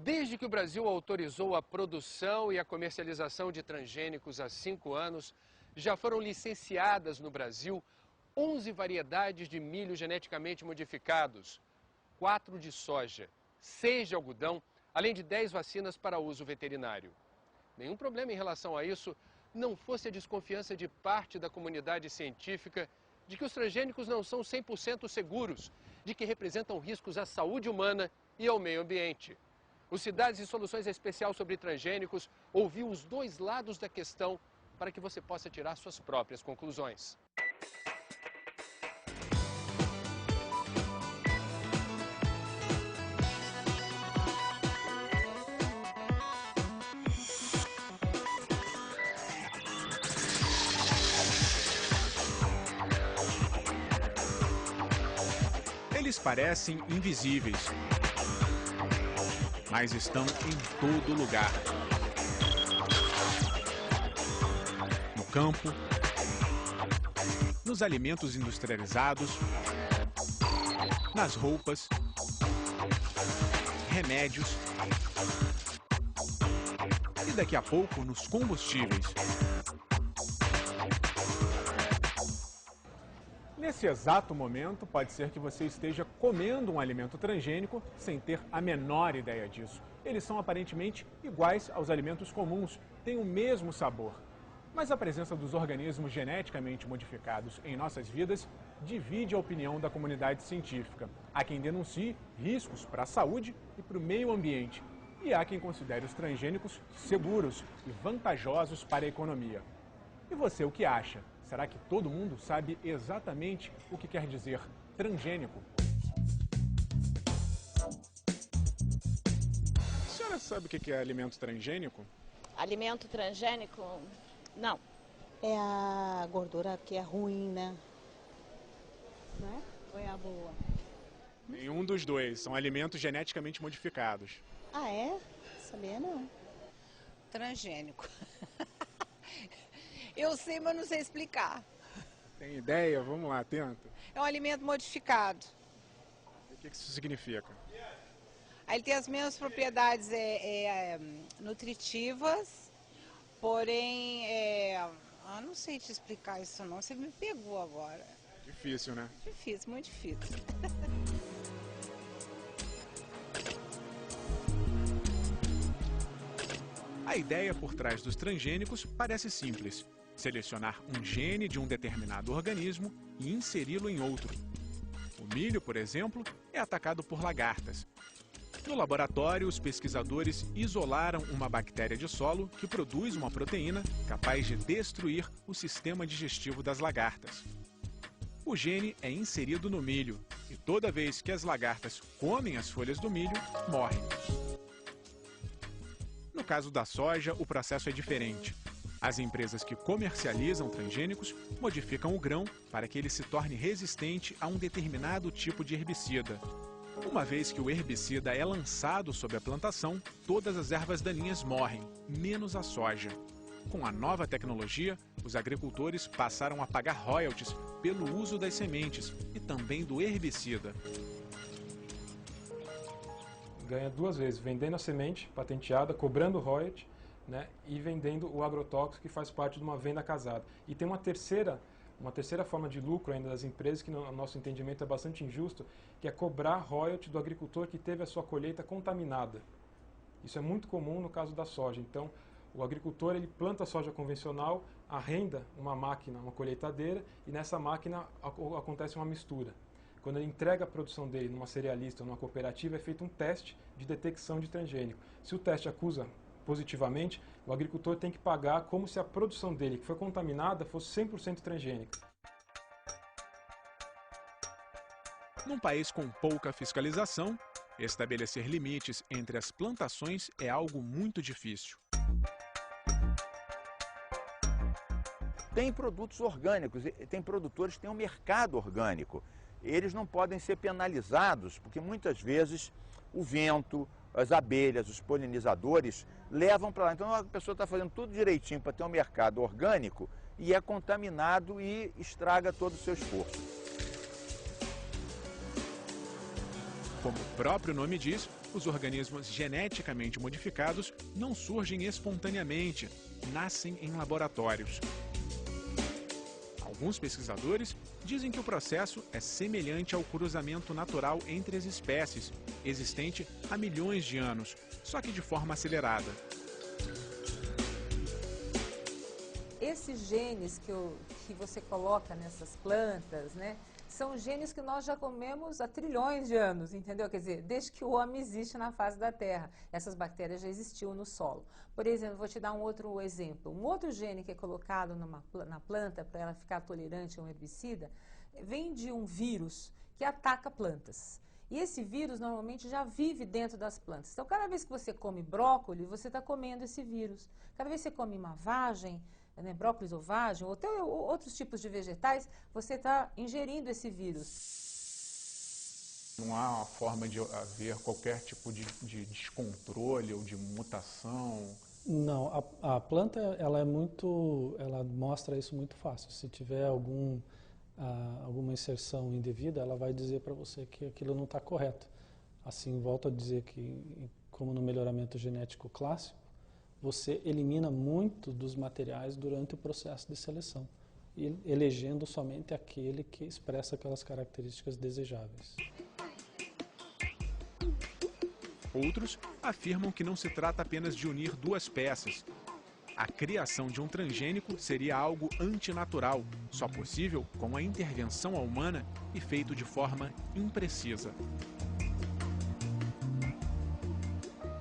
Desde que o Brasil autorizou a produção e a comercialização de transgênicos há 5 anos, já foram licenciadas no Brasil 11 variedades de milho geneticamente modificados, 4 de soja, 6 de algodão, além de 10 vacinas para uso veterinário. Nenhum problema em relação a isso, não fosse a desconfiança de parte da comunidade científica de que os transgênicos não são 100% seguros, de que representam riscos à saúde humana e ao meio ambiente. O Cidades e Soluções Especial sobre Transgênicos ouviu os dois lados da questão para que você possa tirar suas próprias conclusões. Eles parecem invisíveis, mas estão em todo lugar. No campo, nos alimentos industrializados, nas roupas, remédios e daqui a pouco nos combustíveis. Nesse exato momento, pode ser que você esteja comendo um alimento transgênico sem ter a menor ideia disso. Eles são aparentemente iguais aos alimentos comuns, têm o mesmo sabor. Mas a presença dos organismos geneticamente modificados em nossas vidas divide a opinião da comunidade científica. Há quem denuncie riscos para a saúde e para o meio ambiente. E há quem considere os transgênicos seguros e vantajosos para a economia. E você, o que acha? Será que todo mundo sabe exatamente o que quer dizer transgênico? A senhora sabe o que é alimento transgênico? Alimento transgênico? Não. É a gordura que é ruim, né? Não é? Ou é a boa? Nenhum dos dois. São alimentos geneticamente modificados. Ah, é? Sabia não. Transgênico. Eu sei, mas não sei explicar. Tem ideia? Vamos lá, tenta. É um alimento modificado. O que isso significa? Aí ele tem as mesmas propriedades nutritivas, porém, não sei te explicar isso não, você me pegou agora. Difícil, né? Difícil, muito difícil. A ideia por trás dos transgênicos parece simples. Selecionar um gene de um determinado organismo e inseri-lo em outro. O milho, por exemplo, é atacado por lagartas. No laboratório, os pesquisadores isolaram uma bactéria de solo que produz uma proteína capaz de destruir o sistema digestivo das lagartas. O gene é inserido no milho e toda vez que as lagartas comem as folhas do milho, morrem. No caso da soja, o processo é diferente. As empresas que comercializam transgênicos modificam o grão para que ele se torne resistente a um determinado tipo de herbicida. Uma vez que o herbicida é lançado sobre a plantação, todas as ervas daninhas morrem, menos a soja. Com a nova tecnologia, os agricultores passaram a pagar royalties pelo uso das sementes e também do herbicida. Ganha duas vezes, vendendo a semente patenteada, cobrando royalty, né, e vendendo o agrotóxico, que faz parte de uma venda casada. E tem uma terceira forma de lucro ainda das empresas, que no nosso entendimento é bastante injusto, que é cobrar royalty do agricultor que teve a sua colheita contaminada. Isso é muito comum no caso da soja. Então, o agricultor ele planta a soja convencional, arrenda uma máquina, uma colheitadeira, e nessa máquina acontece uma mistura. Quando ele entrega a produção dele numa cerealista ou numa cooperativa, é feito um teste de detecção de transgênico. Se o teste acusa positivamente, o agricultor tem que pagar como se a produção dele, que foi contaminada, fosse 100% transgênica. Num país com pouca fiscalização, estabelecer limites entre as plantações é algo muito difícil. Tem produtos orgânicos, tem produtores que têm um mercado orgânico. Eles não podem ser penalizados, porque muitas vezes o vento, as abelhas, os polinizadores levam para lá. Então a pessoa está fazendo tudo direitinho para ter um mercado orgânico e é contaminado e estraga todo o seu esforço. Como o próprio nome diz, os organismos geneticamente modificados não surgem espontaneamente, nascem em laboratórios. Alguns pesquisadores dizem que o processo é semelhante ao cruzamento natural entre as espécies, existente há milhões de anos, só que de forma acelerada. Esses genes que você coloca nessas plantas, né, são genes que nós já comemos há trilhões de anos, entendeu? Quer dizer, desde que o homem existe na face da Terra, essas bactérias já existiam no solo. Por exemplo, vou te dar um outro exemplo. Um outro gene que é colocado na planta para ela ficar tolerante a um herbicida, vem de um vírus que ataca plantas. E esse vírus normalmente já vive dentro das plantas. Então, cada vez que você come brócolis, você está comendo esse vírus. Cada vez que você come uma vagem, né, brócolis ou vagem, ou até outros tipos de vegetais, você está ingerindo esse vírus. Não há uma forma de haver qualquer tipo de descontrole ou de mutação? Não, a planta ela mostra isso muito fácil. Se tiver alguma inserção indevida, ela vai dizer para você que aquilo não está correto. Assim, volto a dizer que, como no melhoramento genético clássico, você elimina muito dos materiais durante o processo de seleção, elegendo somente aquele que expressa aquelas características desejáveis. Outros afirmam que não se trata apenas de unir duas peças. A criação de um transgênico seria algo antinatural, só possível com a intervenção humana e feito de forma imprecisa.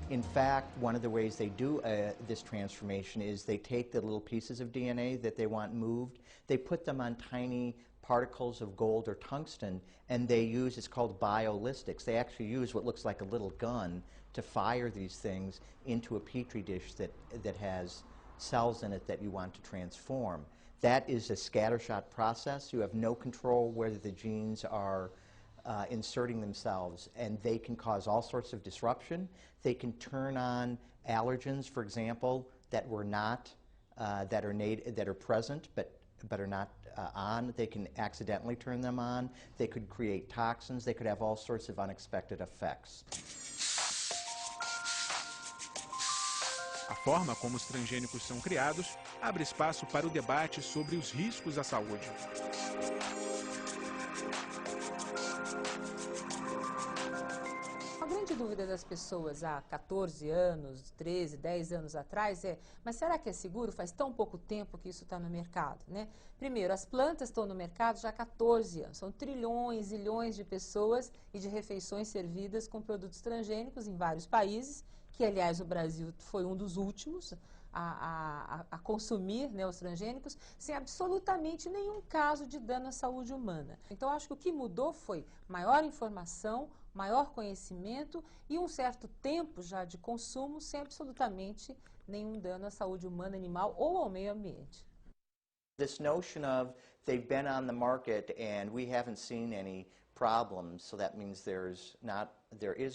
In fact, one of the ways they do this transformation is they take the little pieces of DNA that they want moved, they put them on tiny particles of gold or tungsten, and they use, it's called biolistics. They actually use what looks like a little gun to fire these things into a petri dish that has cells in it that you want to transform. That is a scattershot process. You have no control whether the genes are inserting themselves, and they can cause all sorts of disruption. They can turn on allergens, for example, that were not that are present but are not on. They can accidentally turn them on. They could create toxins. They could have all sorts of unexpected effects. A forma como os transgênicos são criados abre espaço para o debate sobre os riscos à saúde. A grande dúvida das pessoas há 14 anos, 13, 10 anos atrás mas será que é seguro? Faz tão pouco tempo que isso está no mercado, né? Primeiro, as plantas estão no mercado já há 14 anos. São trilhões e milhões de pessoas e de refeições servidas com produtos transgênicos em vários países, que, aliás, o Brasil foi um dos últimos a consumir, né, os transgênicos, sem absolutamente nenhum caso de dano à saúde humana. Então, acho que o que mudou foi maior informação, maior conhecimento e um certo tempo já de consumo sem absolutamente nenhum dano à saúde humana, animal ou ao meio ambiente. This notion of they've been on the market and we haven't seen any problems, so that means there is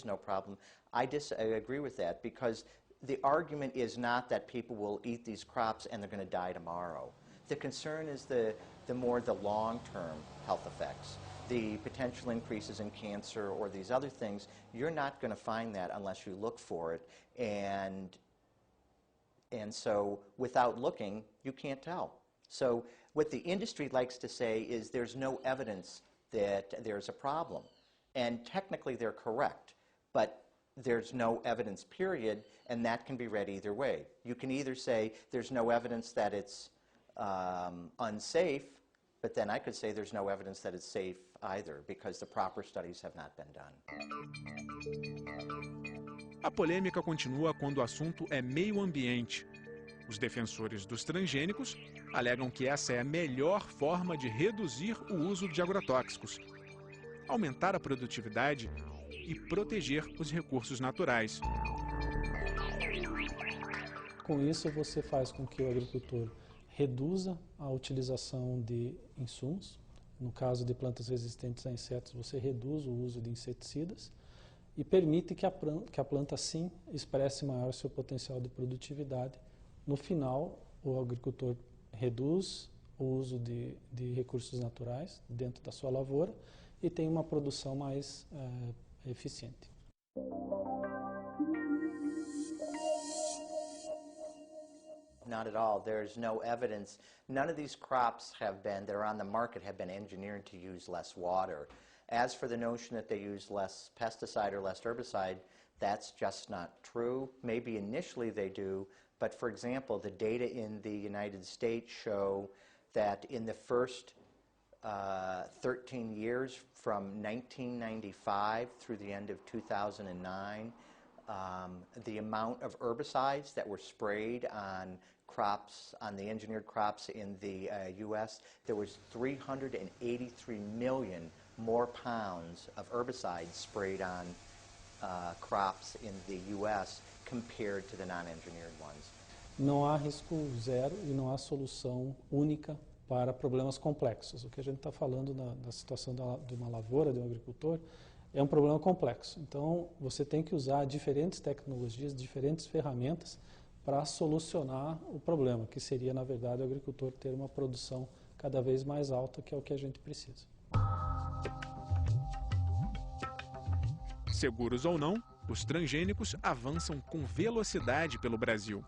no problem. I agree with that, because the argument is not that people will eat these crops and they're going to die tomorrow. The concern is the long-term health effects, the potential increases in cancer or these other things. You're not going to find that unless you look for it, and so without looking, you can't tell. So what the industry likes to say is there's no evidence that there's a problem. And technically they're correct, but there's no evidence, period, and that can be read either way. You can either say there's no evidence that it's unsafe, but then I could say there's no evidence that it's safe either, because the proper studies have not been done. A polêmica continua quando o assunto é meio ambiente. Os defensores dos transgênicos alegam que essa é a melhor forma de reduzir o uso de agrotóxicos, aumentar a produtividade e proteger os recursos naturais. Com isso, você faz com que o agricultor reduza a utilização de insumos. No caso de plantas resistentes a insetos, você reduz o uso de inseticidas e permite que a planta, sim, expresse maior seu potencial de produtividade. No final, o agricultor reduz o uso de recursos naturais dentro da sua lavoura e tem uma produção mais eficiente. Not at all. There's no evidence. None of these crops that are on the market have been engineered to use less water. As for the notion that they use less pesticide or less herbicide, that's just not true. Maybe initially they do, but for example, the data in the United States show that in the first 13 years, from 1995 through the end of 2009, the amount of herbicides that were sprayed on crops, on the engineered crops in the U.S., there was 383 million more pounds of herbicides sprayed on crops in the U.S. compared to the non-engineered ones. Não há risco zero e não há solução única para problemas complexos. O que a gente está falando da situação de uma lavoura, de um agricultor, é um problema complexo. Então, você tem que usar diferentes tecnologias, diferentes ferramentas para solucionar o problema, que seria, na verdade, o agricultor ter uma produção cada vez mais alta, que é o que a gente precisa. Seguros ou não, os transgênicos avançam com velocidade pelo Brasil.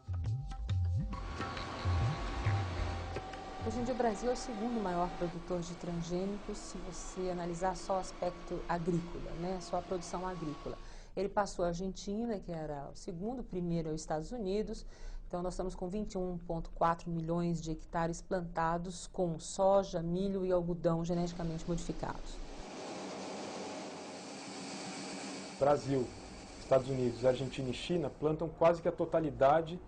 Hoje em dia o Brasil é o segundo maior produtor de transgênicos, se você analisar só o aspecto agrícola, né? Só a produção agrícola. Ele passou a Argentina, que era o segundo, o primeiro é os Estados Unidos. Então nós estamos com 21,4 milhões de hectares plantados com soja, milho e algodão geneticamente modificados. Brasil, Estados Unidos, Argentina e China plantam quase que a totalidade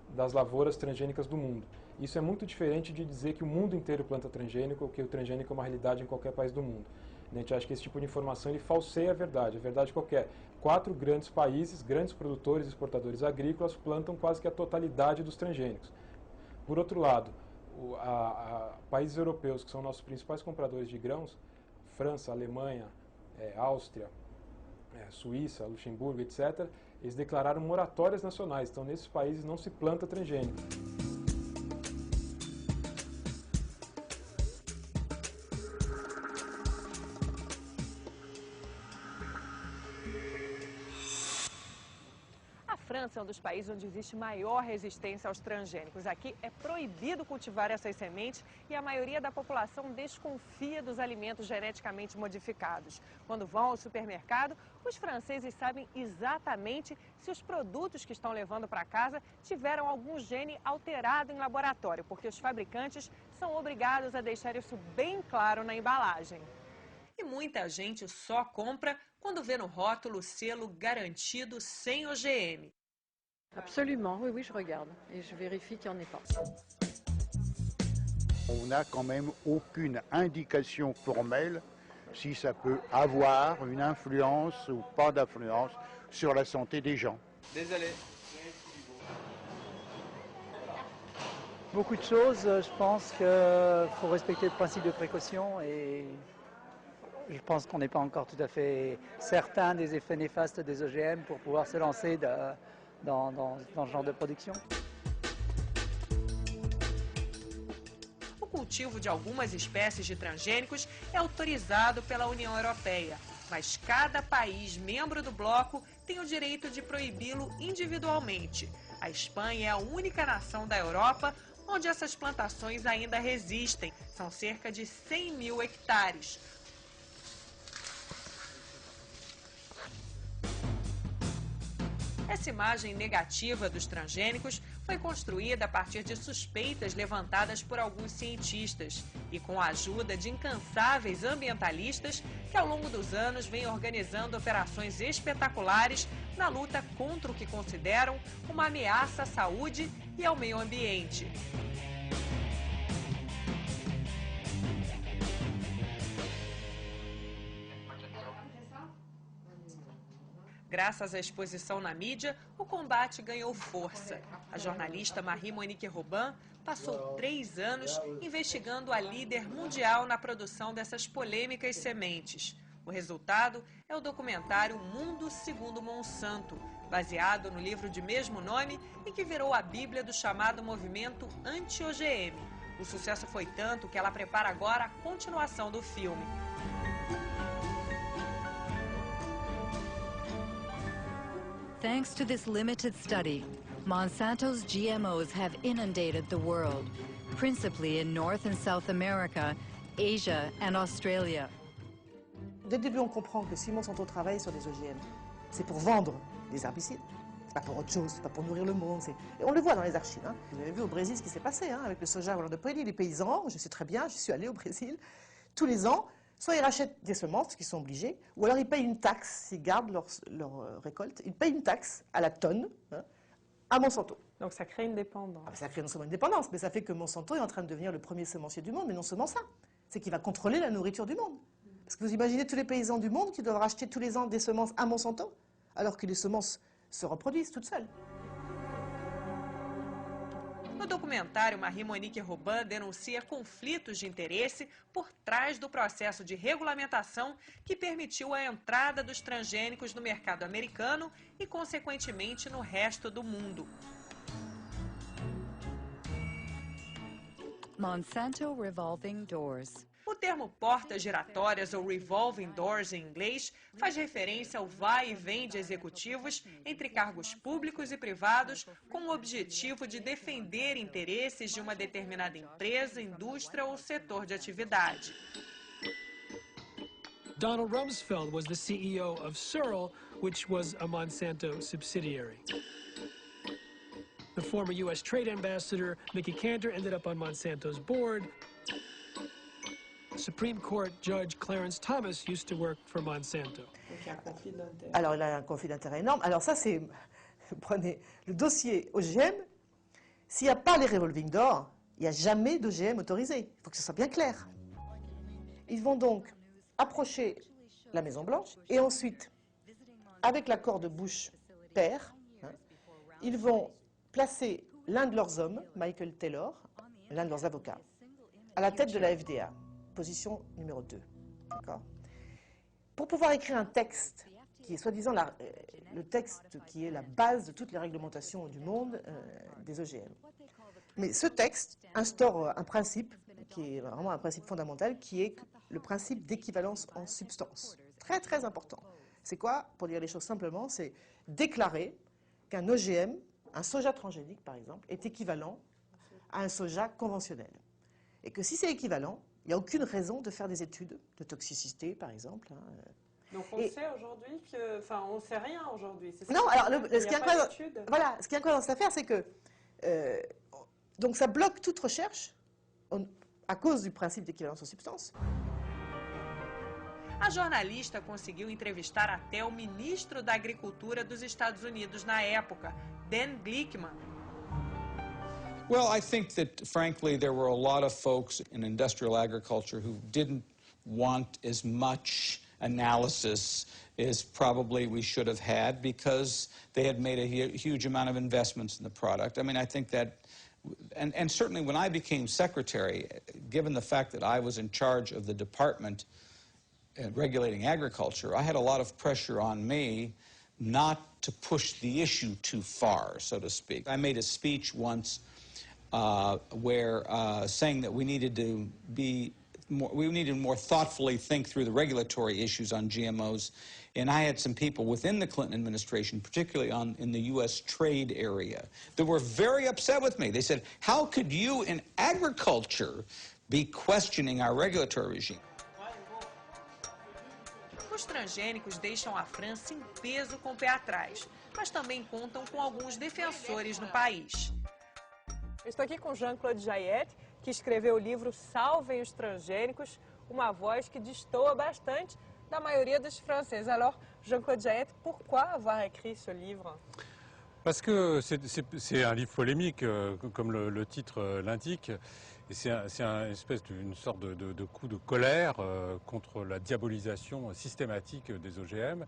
das lavouras transgênicas do mundo. Isso é muito diferente de dizer que o mundo inteiro planta transgênico ou que o transgênico é uma realidade em qualquer país do mundo. A gente acha que esse tipo de informação ele falseia a verdade qualquer. 4 grandes países, grandes produtores e exportadores agrícolas plantam quase que a totalidade dos transgênicos. Por outro lado, países europeus, que são nossos principais compradores de grãos, França, Alemanha, Áustria, Suíça, Luxemburgo, etc., eles declararam moratórias nacionais. Então, nesses países não se planta transgênico. A França é um dos países onde existe maior resistência aos transgênicos. Aqui é proibido cultivar essas sementes e a maioria da população desconfia dos alimentos geneticamente modificados. Quando vão ao supermercado, os franceses sabem exatamente se os produtos que estão levando para casa tiveram algum gene alterado em laboratório, porque os fabricantes são obrigados a deixar isso bem claro na embalagem. E muita gente só compra quando vê no rótulo o selo garantido sem OGM. Absolument, oui, je regarde et je vérifie qu'il n'y en ait pas. On n'a quand même aucune indication formelle si ça peut avoir une influence ou pas d'influence sur la santé des gens. Désolé. Beaucoup de choses, je pense qu'il faut respecter le principe de précaution et je pense qu'on n'est pas encore tout à fait certain des effets néfastes des OGM pour pouvoir se lancer dans ce genre de production. O cultivo de algumas espécies de transgênicos é autorizado pela União Europeia, mas cada país membro do bloco tem o direito de proibi-lo individualmente. A Espanha é a única nação da Europa onde essas plantações ainda resistem. São cerca de 100 mil hectares. Essa imagem negativa dos transgênicos foi construída a partir de suspeitas levantadas por alguns cientistas e com a ajuda de incansáveis ambientalistas que ao longo dos anos vêm organizando operações espetaculares na luta contra o que consideram uma ameaça à saúde e ao meio ambiente. Graças à exposição na mídia, o combate ganhou força. A jornalista Marie-Monique Robin passou 3 anos investigando a líder mundial na produção dessas polêmicas sementes. O resultado é o documentário Mundo Segundo Monsanto, baseado no livro de mesmo nome e que virou a bíblia do chamado movimento anti-OGM. O sucesso foi tanto que ela prepara agora a continuação do filme. Thanks to this limited study, Monsanto's GMOs have inundated the world, principally in North and South America, Asia and Australia. Dès le début, on comprend que si Monsanto travaille sur des OGM, c'est pour vendre des herbicides. C'est pas pour autre chose, c'est pas pour nourrir le monde. Et on le voit dans les archives. Hein. Vous avez vu au Brésil ce qui s'est passé avec le soja Hollande-Préli. Les paysans, je sais très bien, je suis allée au Brésil, tous les ans, soit ils rachètent des semences, parce qu'ils sont obligés, ou alors ils payent une taxe, s'ils gardent leur récolte, ils payent une taxe à la tonne à Monsanto. Donc ça crée une dépendance. Ça crée non seulement une dépendance, mais ça fait que Monsanto est en train de devenir le premier semencier du monde, mais non seulement ça. C'est qu'il va contrôler la nourriture du monde. Parce que vous imaginez tous les paysans du monde qui doivent racheter tous les ans des semences à Monsanto, alors que les semences se reproduisent toutes seules. No documentário, Marie-Monique Robin denuncia conflitos de interesse por trás do processo de regulamentação que permitiu a entrada dos transgênicos no mercado americano e, consequentemente, no resto do mundo. Monsanto Revolving Doors. O termo portas giratórias ou revolving doors em inglês faz referência ao vai e vem de executivos entre cargos públicos e privados com o objetivo de defender interesses de uma determinada empresa, indústria ou setor de atividade. Donald Rumsfeld was the CEO of Searle, which was a Monsanto subsidiary. The former U.S. Trade Ambassador, Mickey Cantor, ended up on Monsanto's board. Supreme Court Judge Clarence Thomas used to work for Monsanto. Alors, il a un conflit d'intérêt énorme. Alors ça, c'est... Prenez le dossier OGM. S'il n'y a pas les revolving doors, il n'y a jamais d'OGM autorisé. Il faut que ce soit bien clair. Ils vont donc approcher la Maison-Blanche et ensuite, avec l'accord de Bush père, ils vont placer l'un de leurs hommes, Michael Taylor, l'un de leurs avocats, à la tête de la FDA. Position numéro 2. Pour pouvoir écrire un texte qui est soi-disant le texte qui est la base de toutes les réglementations du monde des OGM. Mais ce texte instaure un principe qui est vraiment un principe fondamental qui est le principe d'équivalence en substance. Très très important. C'est quoi? Pour dire les choses simplement, c'est déclarer qu'un OGM, un soja transgénique par exemple, est équivalent à un soja conventionnel. Et que si c'est équivalent, il n'y a aucune raison de faire des études de toxicité, par exemple. Donc on sait aujourd'hui que... Enfin, on ne sait rien aujourd'hui. Non, alors ce qui est incroyable, voilà, ce qui est incroyable dans cette affaire, c'est que... donc ça bloque toute recherche à cause du principe d'équivalence en substance. A jornalista conseguiu entrevistar até o ministro da Agricultura dos Estados Unidos na época, Dan Glickman. Well, I think that, frankly, there were a lot of folks in industrial agriculture who didn't want as much analysis as probably we should have had because they had made a huge amount of investments in the product. I mean, I think that, and certainly when I became secretary, given the fact that I was in charge of the department regulating agriculture, I had a lot of pressure on me not to push the issue too far, so to speak. I made a speech once where saying that we needed to more thoughtfully think through the regulatory issues on GMOs, and I had some people within the Clinton administration, particularly in the U.S. trade area, that were very upset with me. They said, "How could you in agriculture be questioning our regulatory regime?" Os transgênicos deixam a França em peso com o pé atrás, mas também contam com alguns defensores no país. Estou aqui com Jean-Claude Jayet, que escreveu o livro Salvem os Transgênicos, uma voz que destoa bastante da maioria dos franceses. Alors, Jean-Claude Jayet, pourquoi avoir écrit ce livre? Parce que c'est un livre polémique, comme le titre l'indique, et c'est une sorte de coup de colère contre la diabolisation systématique des OGM.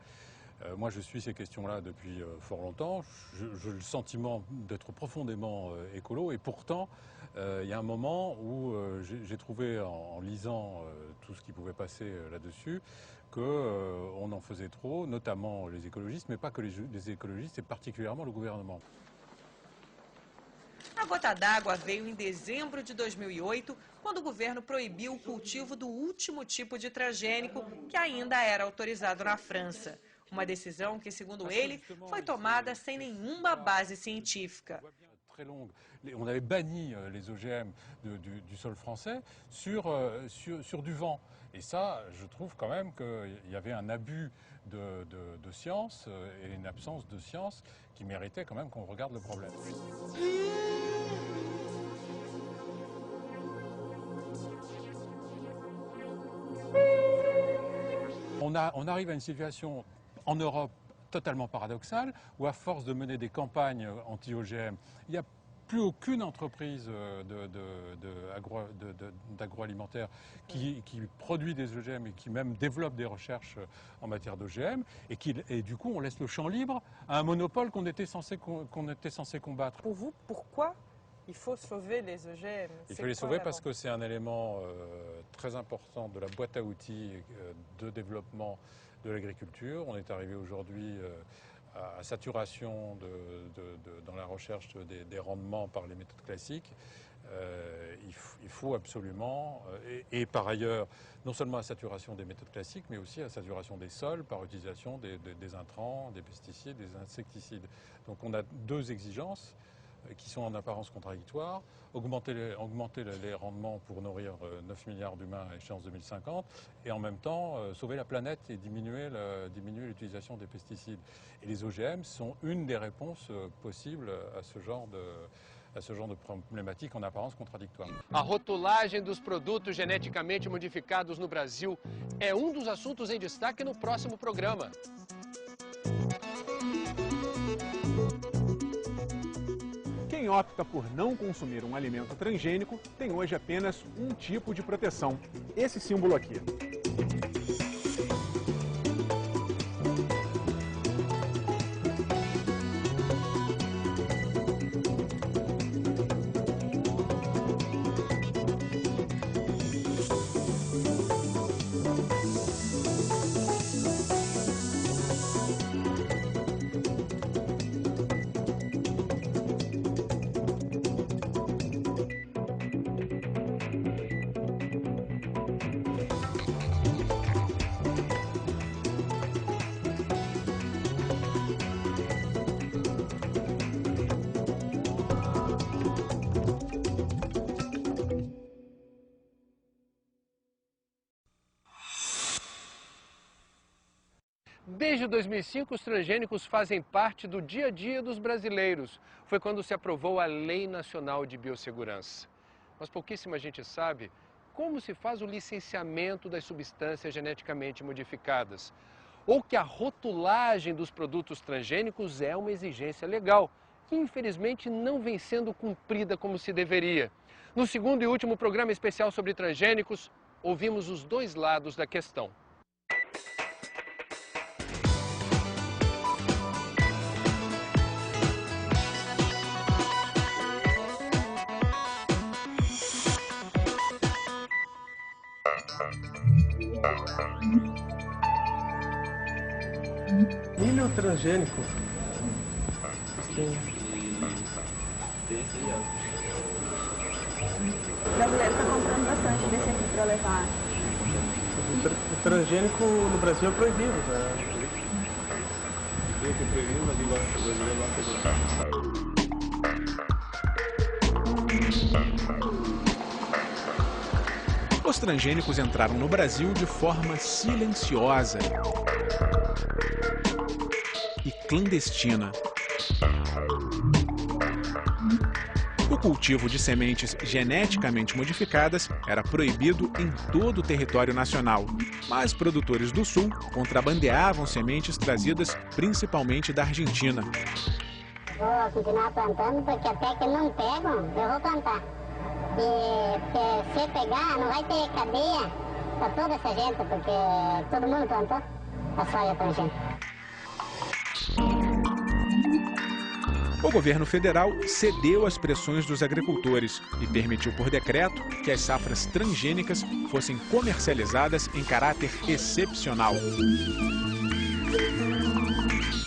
Moi, je suis ces questions-là depuis fort longtemps. J'ai le sentiment d'être profondément écolo, et pourtant, il y a un moment où j'ai trouvé, en lisant tout ce qui pouvait passer là-dessus, qu'on en faisait trop, notamment les écologistes, mais pas que les écologistes, et particulièrement le gouvernement. A gota d'água veio em dezembro de 2008, quando o governo proibiu o cultivo do último tipo de transgênico que ainda era autorizado na França. Uma decisão que, segundo ele, foi tomada sem nenhuma base científica. Très longue. On avait banni les OGM du sol français sur du vent. Et ça, je trouve quand même qu'il y avait un abus de science et une absence de science qui méritait quand même qu'on regarde le problème. On arrive à une situation en Europe totalement paradoxale, où à force de mener des campagnes anti-OGM, il n'y a plus aucune entreprise d'agroalimentaire qui produit des OGM et qui même développe des recherches en matière d'OGM, et du coup on laisse le champ libre à un monopole qu'on était censé combattre. Pour vous, pourquoi il faut sauver les OGM? Il faut les sauver parce que c'est un élément très important de la boîte à outils de développement de l'agriculture. On est arrivé aujourd'hui à saturation dans la recherche des rendements par les méthodes classiques. Il faut absolument, et par ailleurs, non seulement à saturation des méthodes classiques, mais aussi à saturation des sols par utilisation des intrants, des pesticides, des insecticides. Donc on a deux exigences qui sont en apparence contradictoires, augmenter les rendements pour nourrir 9 milliards d'humains à échéance 2050 et en même temps sauver la planète et diminuer l'utilisation des pesticides. Et les OGM sont une des réponses possibles à ce genre de problématique en apparence contradictoire. A rotulagem dos produtos geneticamente modificados no Brasil é dos assuntos em destaque no próximo programa. Quem opta por não consumir um alimento transgênico tem hoje apenas um tipo de proteção, esse símbolo aqui. Desde 2005, os transgênicos fazem parte do dia a dia dos brasileiros. Foi quando se aprovou a Lei Nacional de Biossegurança. Mas pouquíssima gente sabe como se faz o licenciamento das substâncias geneticamente modificadas. Ou que a rotulagem dos produtos transgênicos é uma exigência legal, que infelizmente não vem sendo cumprida como se deveria. No segundo e último programa especial sobre transgênicos, ouvimos os dois lados da questão. Milho transgênico. O brasileiro está comprando bastante desse aqui para levar. O transgênico no Brasil é proibido, né? É proibido, mas igual o brasileiro Os transgênicos entraram no Brasil de forma silenciosa e clandestina. O cultivo de sementes geneticamente modificadas era proibido em todo o território nacional, mas produtores do Sul contrabandeavam sementes trazidas principalmente da Argentina. Vou continuar plantando porque até que não pegam, eu vou plantar. E se pegar, não vai ter cadeia para toda essa gente, porque todo mundo plantou a soja transgênica. O governo federal cedeu às pressões dos agricultores e permitiu por decreto que as safras transgênicas fossem comercializadas em caráter excepcional.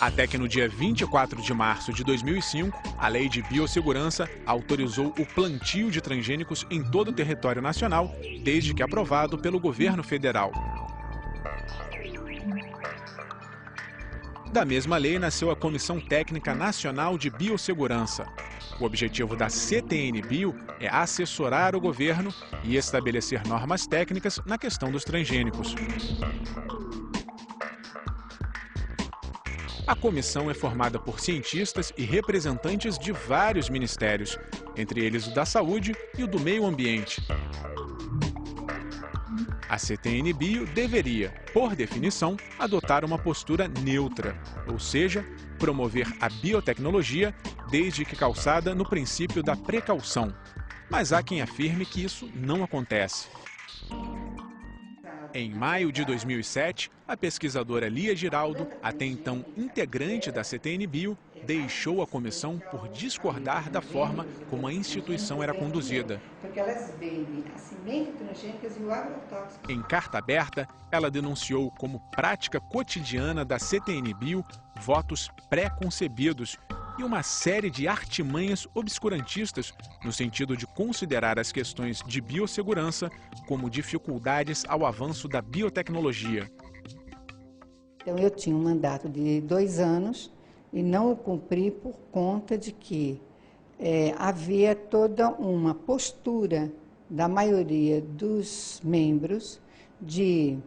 Até que no dia 24 de março de 2005, a Lei de Biossegurança autorizou o plantio de transgênicos em todo o território nacional, desde que aprovado pelo governo federal. Da mesma lei nasceu a Comissão Técnica Nacional de Biossegurança. O objetivo da CTN-Bio é assessorar o governo e estabelecer normas técnicas na questão dos transgênicos. A comissão é formada por cientistas e representantes de vários ministérios, entre eles o da Saúde e o do Meio Ambiente. A CTN-Bio deveria, por definição, adotar uma postura neutra, ou seja, promover a biotecnologia desde que calçada no princípio da precaução. Mas há quem afirme que isso não acontece. Em maio de 2007, a pesquisadora Lia Giraldo, até então integrante da CTN-Bio, deixou a comissão por discordar da forma como a instituição era conduzida. Porque elas vendem a semente transgênicas e o agrotóxico. Em carta aberta, ela denunciou como prática cotidiana da CTN-Bio votos pré-concebidos e uma série de artimanhas obscurantistas no sentido de considerar as questões de biossegurança como dificuldades ao avanço da biotecnologia. Então eu tinha um mandato de 2 anos e não o cumpri por conta de que havia toda uma postura da maioria dos membros de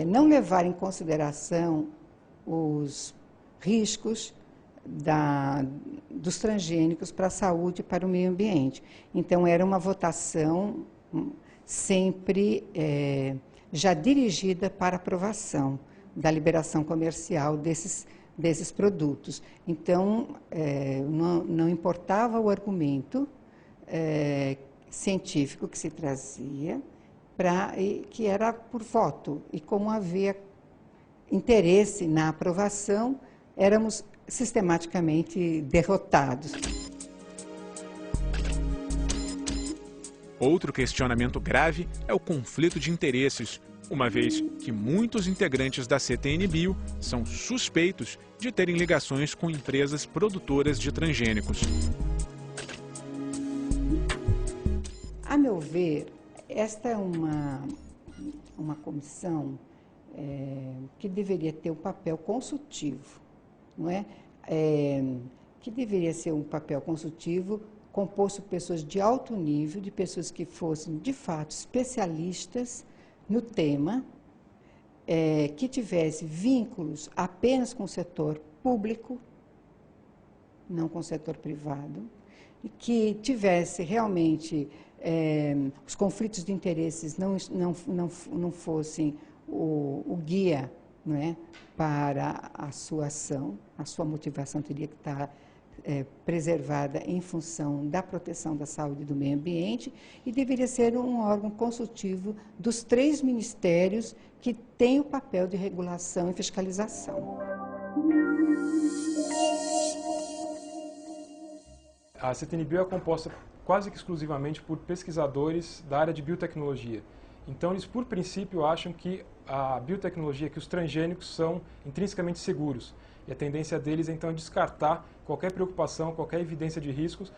não levar em consideração os riscos dos transgênicos para a saúde e para o meio ambiente. Então, era uma votação sempre já dirigida para aprovação da liberação comercial desses produtos. Então, não importava o argumento científico que se trazia, que era por voto. E como havia interesse na aprovação, éramos sistematicamente derrotados. Outro questionamento grave é o conflito de interesses, uma vez que muitos integrantes da CTN-Bio são suspeitos de terem ligações com empresas produtoras de transgênicos. A meu ver, esta é uma comissão que deveria ter um papel consultivo, não é? Que deveria ser um papel consultivo composto por pessoas de alto nível, de pessoas que fossem, de fato, especialistas no tema, que tivesse vínculos apenas com o setor público, não com o setor privado, e que tivesse realmente os conflitos de interesses não fossem o guia, não é, para a sua ação. A sua motivação teria que estar preservada em função da proteção da saúde e do meio ambiente e deveria ser um órgão consultivo dos 3 ministérios que têm o papel de regulação e fiscalização. A CTN-Bio é composta quase que exclusivamente por pesquisadores da área de biotecnologia. Então, eles, por princípio, acham que a biotecnologia, que os transgênicos são intrinsecamente seguros. E a tendência deles, então, é descartar qualquer preocupação, qualquer evidência de riscos,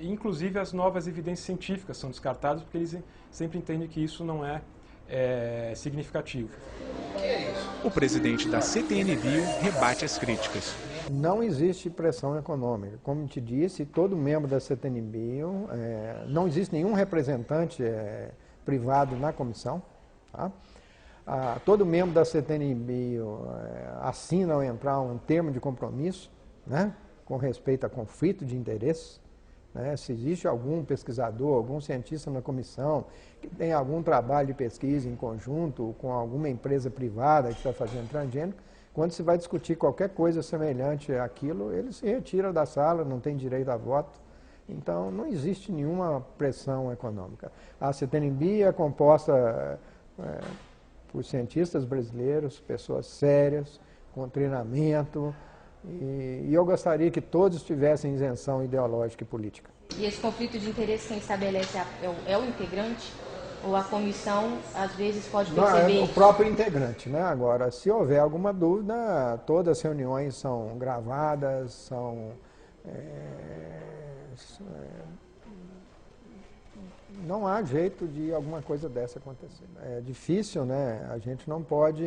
inclusive as novas evidências científicas são descartadas, porque eles sempre entendem que isso não é significativo. O presidente da CTN-Bio rebate as críticas. Não existe pressão econômica. Como te disse, todo membro da CTN-Bio, não existe nenhum representante privado na comissão. Tá? Todo membro da CTN-Bio assina ao entrar um termo de compromisso, né, com respeito a conflito de interesses. Né, se existe algum pesquisador, algum cientista na comissão que tem algum trabalho de pesquisa em conjunto com alguma empresa privada que está fazendo transgênico, quando se vai discutir qualquer coisa semelhante àquilo, ele se retira da sala, não tem direito a voto. Então, não existe nenhuma pressão econômica. A CTN-Bio é composta por cientistas brasileiros, pessoas sérias, com treinamento, e eu gostaria que todos tivessem isenção ideológica e política. E esse conflito de interesse quem estabelece é o integrante? Ou a comissão, às vezes, pode perceber? Não, é o próprio integrante, né? Agora, se houver alguma dúvida, todas as reuniões são gravadas, não há jeito de alguma coisa dessa acontecer. É difícil, né? A gente não pode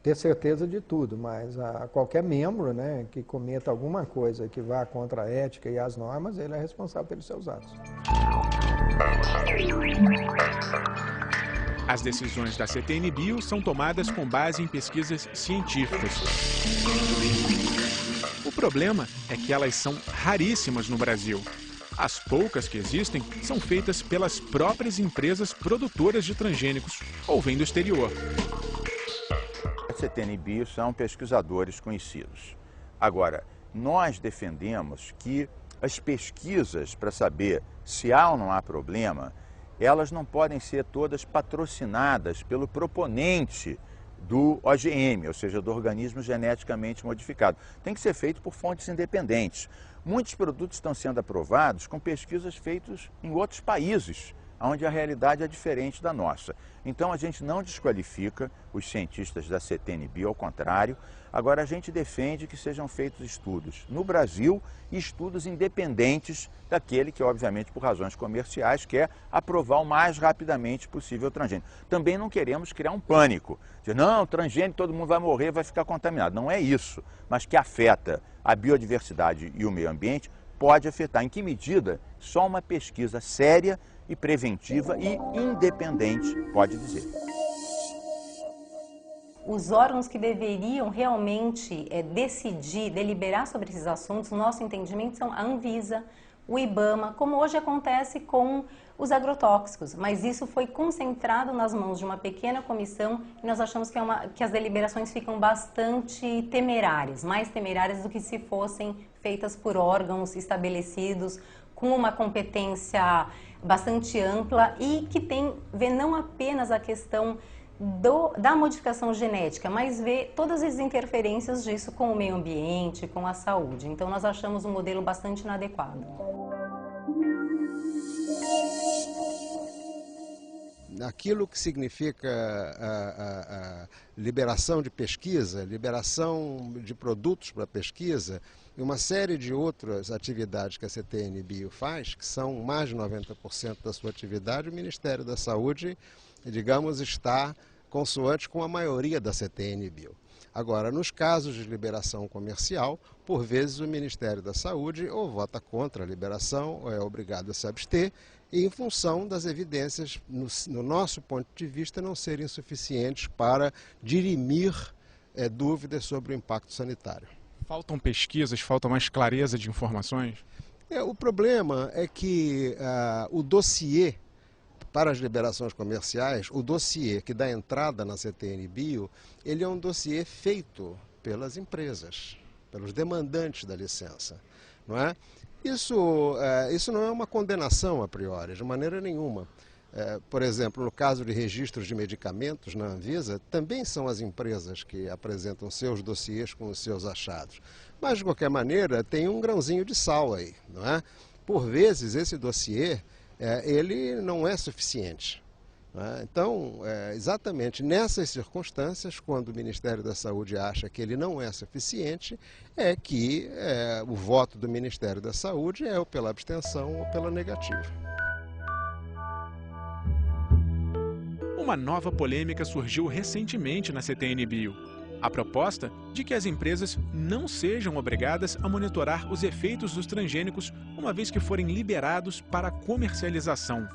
ter certeza de tudo, mas a qualquer membro, né, que cometa alguma coisa que vá contra a ética e as normas, ele é responsável pelos seus atos. As decisões da CTN-Bio são tomadas com base em pesquisas científicas. O problema é que elas são raríssimas no Brasil. As poucas que existem são feitas pelas próprias empresas produtoras de transgênicos ou vêm do exterior. A CTN-Bio são pesquisadores conhecidos. Agora, nós defendemos que as pesquisas para saber se há ou não há problema, elas não podem ser todas patrocinadas pelo proponente do OGM, ou seja, do organismo geneticamente modificado. Tem que ser feito por fontes independentes. Muitos produtos estão sendo aprovados com pesquisas feitas em outros países, onde a realidade é diferente da nossa. Então a gente não desqualifica os cientistas da CTN-Bio, ao contrário. Agora a gente defende que sejam feitos estudos no Brasil e estudos independentes daquele que, obviamente, por razões comerciais, quer aprovar o mais rapidamente possível o transgênico. Também não queremos criar um pânico. Dizer, não, transgênico, todo mundo vai morrer, vai ficar contaminado. Não é isso, mas que afeta a biodiversidade e o meio ambiente, pode afetar. Em que medida? Só uma pesquisa séria e preventiva e independente pode dizer. Os órgãos que deveriam realmente decidir, deliberar sobre esses assuntos, no nosso entendimento, são a Anvisa, o IBAMA, como hoje acontece com os agrotóxicos. Mas isso foi concentrado nas mãos de uma pequena comissão e nós achamos que as deliberações ficam bastante temerárias, mais temerárias do que se fossem feitas por órgãos estabelecidos, com uma competência bastante ampla e que vê não apenas a questão da modificação genética, mas vê todas as interferências disso com o meio ambiente, com a saúde. Então nós achamos um modelo bastante inadequado. Aquilo que significa a liberação de pesquisa, liberação de produtos para pesquisa e uma série de outras atividades que a CTN-Bio faz, que são mais de 90% da sua atividade, o Ministério da Saúde, digamos, está consoante com a maioria da CTN-Bio. Agora, nos casos de liberação comercial, por vezes o Ministério da Saúde ou vota contra a liberação ou é obrigado a se abster, e em função das evidências, no nosso ponto de vista, não serem suficientes para dirimir dúvidas sobre o impacto sanitário. Faltam pesquisas, falta mais clareza de informações? O problema é que o dossiê para as liberações comerciais, o dossiê que dá entrada na CTN-Bio, ele é um dossiê feito pelas empresas, pelos demandantes da licença, não é? Isso não é uma condenação a priori, de maneira nenhuma. Por exemplo, no caso de registros de medicamentos na Anvisa, também são as empresas que apresentam seus dossiês com os seus achados. Mas, de qualquer maneira, tem um grãozinho de sal aí, não é? Por vezes, esse dossiê, ele não é suficiente. Então, exatamente nessas circunstâncias, quando o Ministério da Saúde acha que ele não é suficiente, é que o voto do Ministério da Saúde é ou pela abstenção ou pela negativa. Uma nova polêmica surgiu recentemente na CTN-Bio. A proposta de que as empresas não sejam obrigadas a monitorar os efeitos dos transgênicos uma vez que forem liberados para comercialização.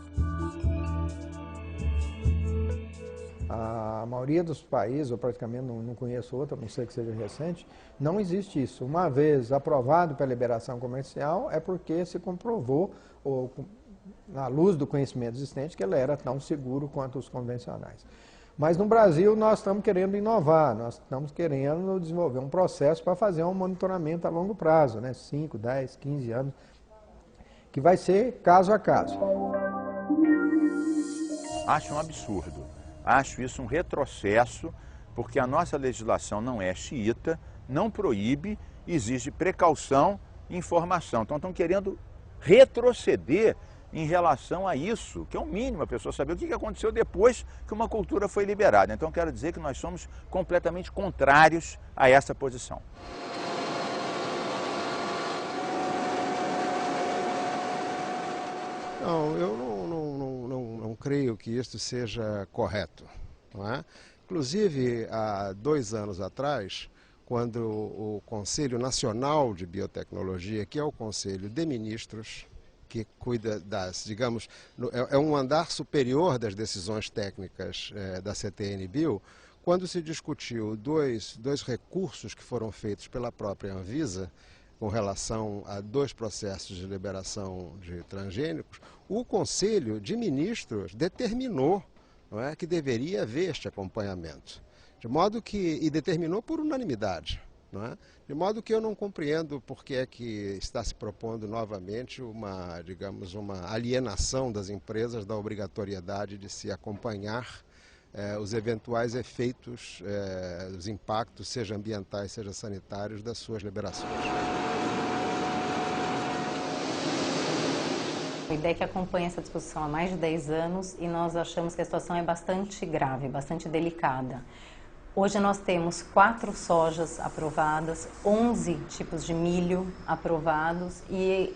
A maioria dos países, ou praticamente não conheço outra, a não ser que seja recente, não existe isso. Uma vez aprovado pela liberação comercial, é porque se comprovou, ou, à luz do conhecimento existente, que ele era tão seguro quanto os convencionais. Mas no Brasil nós estamos querendo inovar, nós estamos querendo desenvolver um processo para fazer um monitoramento a longo prazo, né? 5, 10, 15 anos, que vai ser caso a caso. Acho um absurdo. Acho isso um retrocesso, porque a nossa legislação não é xiita, não proíbe, exige precaução e informação. Então estão querendo retroceder em relação a isso, que é o mínimo a pessoa saber o que aconteceu depois que uma cultura foi liberada. Então quero dizer que nós somos completamente contrários a essa posição. Não, eu não creio que isso seja correto, não é? Inclusive, há 2 anos atrás, quando o Conselho Nacional de Biotecnologia, que é o Conselho de Ministros, que cuida das, digamos, é um andar superior das decisões técnicas da CTN-Bio, quando se discutiu dois recursos que foram feitos pela própria Anvisa, com relação a 2 processos de liberação de transgênicos, o Conselho de Ministros determinou, não é, que deveria haver este acompanhamento. De modo que, e determinou por unanimidade, não é? De modo que eu não compreendo por que é que está se propondo novamente uma, digamos, uma alienação das empresas da obrigatoriedade de se acompanhar os eventuais efeitos, os impactos, seja ambientais, seja sanitários, das suas liberações. O IDEC acompanha essa discussão há mais de 10 anos e nós achamos que a situação é bastante grave, bastante delicada. Hoje nós temos 4 sojas aprovadas, 11 tipos de milho aprovados e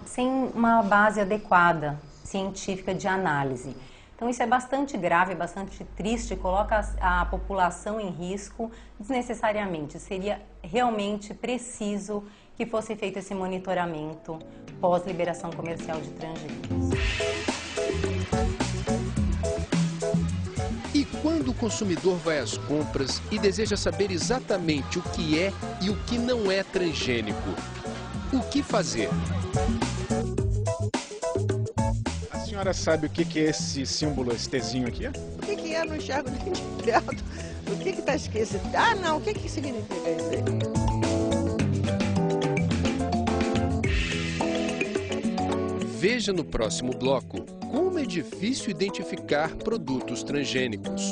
sem uma base adequada científica de análise. Então isso é bastante grave, bastante triste, coloca a população em risco desnecessariamente. Seria realmente preciso que fosse feito esse monitoramento pós-liberação comercial de transgênicos. E quando o consumidor vai às compras e deseja saber exatamente o que é e o que não é transgênico, o que fazer? A senhora sabe o que é esse símbolo, esse Tzinho aqui? O que é? Não enxergo nem de perto. O que está esquecido? Ah, não, o que significa isso aí? Veja no próximo bloco como é difícil identificar produtos transgênicos.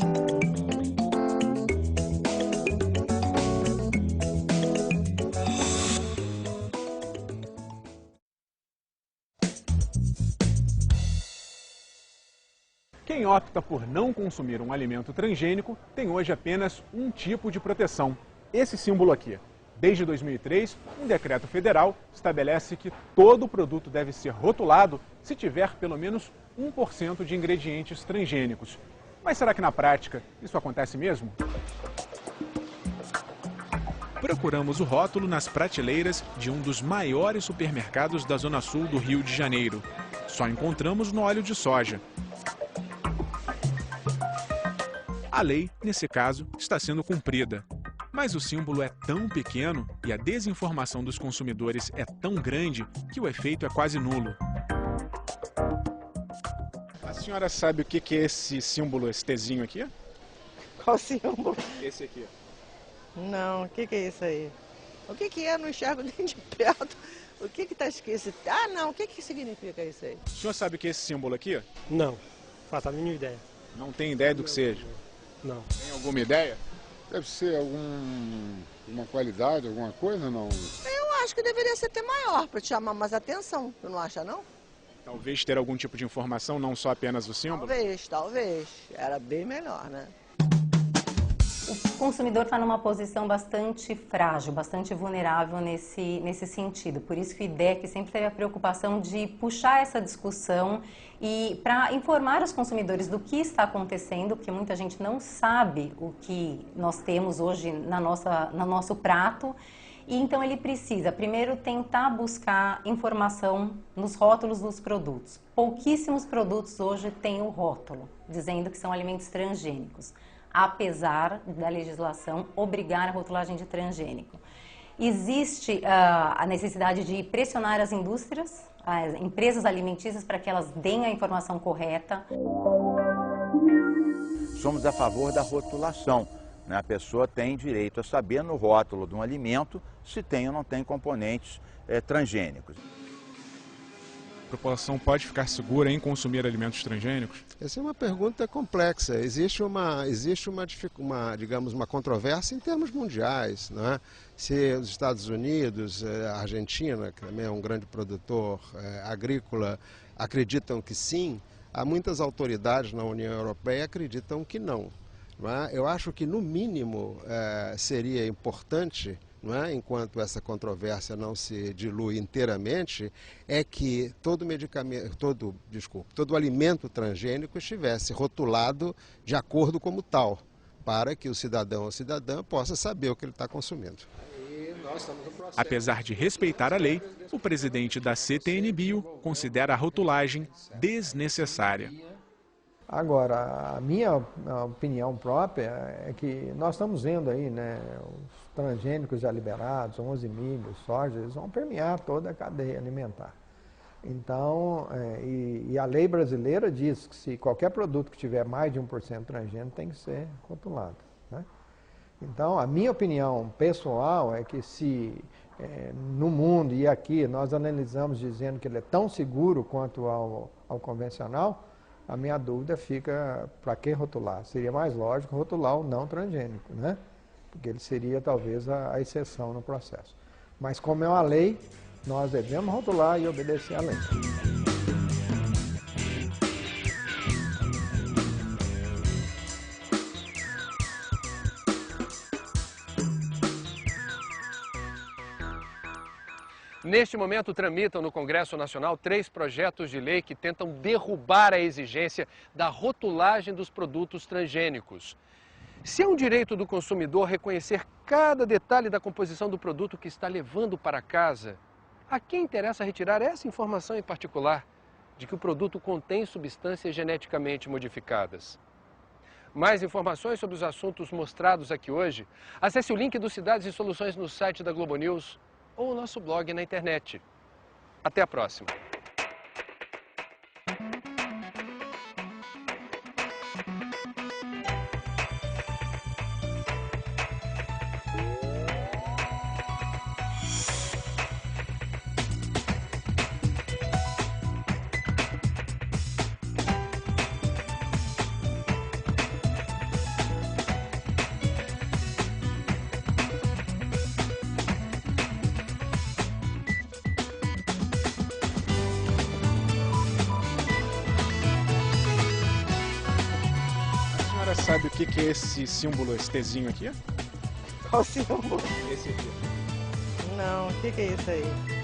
Quem opta por não consumir um alimento transgênico tem hoje apenas um tipo de proteção, esse símbolo aqui. Desde 2003, um decreto federal estabelece que todo produto deve ser rotulado se tiver pelo menos 1% de ingredientes transgênicos. Mas será que na prática isso acontece mesmo? Procuramos o rótulo nas prateleiras de um dos maiores supermercados da Zona Sul do Rio de Janeiro. Só encontramos no óleo de soja. A lei, nesse caso, está sendo cumprida. Mas o símbolo é tão pequeno e a desinformação dos consumidores é tão grande que o efeito é quase nulo. A senhora sabe o que é esse símbolo, esse Tzinho aqui? Qual símbolo? Esse aqui. Não, o que é isso aí? O que é? Não enxergo nem de perto. O que está esquecido? Ah, não, o que significa isso aí? O senhor sabe o que é esse símbolo aqui? Não, faço a mínima ideia. Não tem ideia do que seja? Não. Tem alguma ideia? Deve ser alguma qualidade, alguma coisa, não? Eu acho que deveria ser até maior, para te chamar mais atenção. Tu não acha, não? Talvez ter algum tipo de informação, não só apenas o símbolo? Talvez. Era bem melhor, né? O consumidor está numa posição bastante frágil, bastante vulnerável nesse sentido. Por isso que o IDEC sempre teve a preocupação de puxar essa discussão e para informar os consumidores do que está acontecendo, porque muita gente não sabe o que nós temos hoje no nosso prato. E então ele precisa, primeiro, tentar buscar informação nos rótulos dos produtos. Pouquíssimos produtos hoje têm o rótulo, dizendo que são alimentos transgênicos, apesar da legislação obrigar a rotulagem de transgênico. Existe a necessidade de pressionar as indústrias, as empresas alimentícias, para que elas deem a informação correta. Somos a favor da rotulação. A pessoa tem direito a saber no rótulo de um alimento se tem ou não tem componentes transgênicos. A população pode ficar segura em consumir alimentos transgênicos? Essa é uma pergunta complexa. Existe uma controvérsia em termos mundiais, né? Se os Estados Unidos, a Argentina, que também é um grande produtor agrícola, acreditam que sim, há muitas autoridades na União Europeia que acreditam que não. Eu acho que, no mínimo, seria importante, enquanto essa controvérsia não se dilui inteiramente, é que todo alimento transgênico estivesse rotulado de acordo como tal. para que o cidadão ou cidadã possa saber o que ele está consumindo. Apesar de respeitar a lei, o presidente da CTN-Bio considera a rotulagem desnecessária. Agora, a minha opinião própria é que nós estamos vendo aí, né, os transgênicos já liberados, 11 milho, soja, eles vão permear toda a cadeia alimentar. Então, e a lei brasileira diz que se qualquer produto que tiver mais de 1% transgênico tem que ser rotulado, né? Então, a minha opinião pessoal é que se no mundo e aqui nós analisamos dizendo que ele é tão seguro quanto ao convencional, a minha dúvida fica, para que rotular? Seria mais lógico rotular o não transgênico, né? Porque ele seria talvez a exceção no processo. Mas como é uma lei, nós devemos rotular e obedecer à lei. Neste momento, tramitam no Congresso Nacional 3 projetos de lei que tentam derrubar a exigência da rotulagem dos produtos transgênicos. Se é um direito do consumidor reconhecer cada detalhe da composição do produto que está levando para casa, a quem interessa retirar essa informação em particular, de que o produto contém substâncias geneticamente modificadas? Mais informações sobre os assuntos mostrados aqui hoje, acesse o link do Cidades e Soluções no site da Globo News ou o nosso blog na internet. Até a próxima! Sabe o que é esse símbolo, esse Tzinho aqui? Qual símbolo? Esse aqui. Não, o que é isso aí?